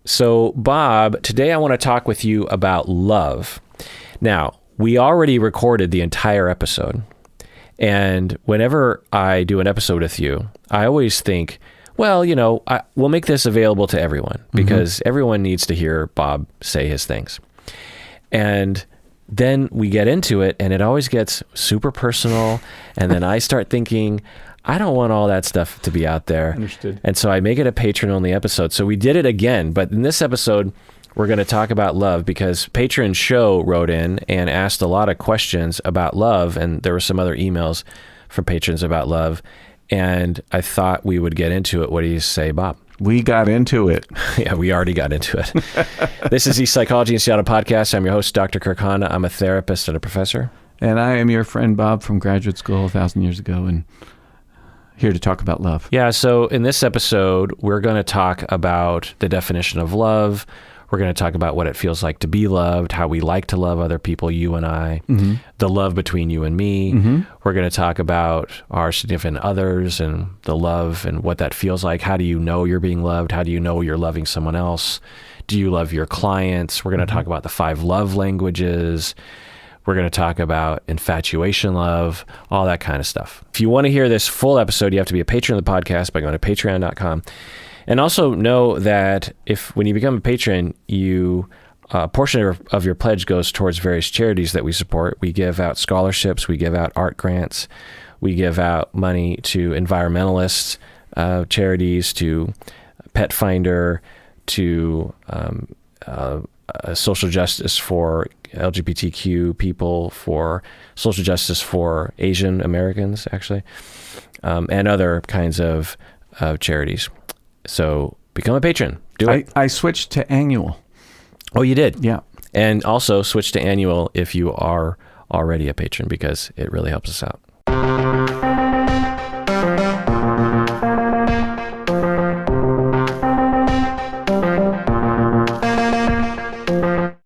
So, Bob, today I want to talk with you about love. Now, we already recorded the entire episode. And whenever I do an episode with you, I always think, well, we'll make this available to everyone because everyone needs to hear Bob say his things. And then we get into it and it always gets super personal. And then I start thinking, I don't want all that stuff to be out there. Understood. And so I make it a patron-only episode. So we did it again, but in this episode, we're going to talk about love because Patron Show wrote in and asked a lot of questions about love, and there were some other emails from patrons about love, and I thought we would get into it. What do you say, Bob? We got into it. Yeah, we already got into it. This is the Psychology in Seattle podcast. I'm your host, Dr. Kirk. I'm a therapist and a professor. And I am your friend, Bob, from graduate school 1,000 years ago, and here to talk about love. Yeah, so in this episode, we're going to talk about the definition of love. We're going to talk about what it feels like to be loved, how we like to love other people, you and I, the love between you and me. We're going to talk about our significant others and the love and what that feels like. How do you know you're being loved? How do you know you're loving someone else? Do you love your clients? We're going to talk about the 5 love languages. We're going to talk about infatuation love, all that kind of stuff. If you want to hear this full episode, you have to be a patron of the podcast by going to patreon.com. And also know that when you become a patron, a portion of your pledge goes towards various charities that we support. We give out scholarships, we give out art grants, we give out money to environmentalists, charities, to Pet Finder, to social justice for LGBTQ people, for social justice for Asian Americans, actually, and other kinds of charities. So become a patron. Do it. I switched to annual. Oh, you did? Yeah. And also switch to annual if you are already a patron because it really helps us out.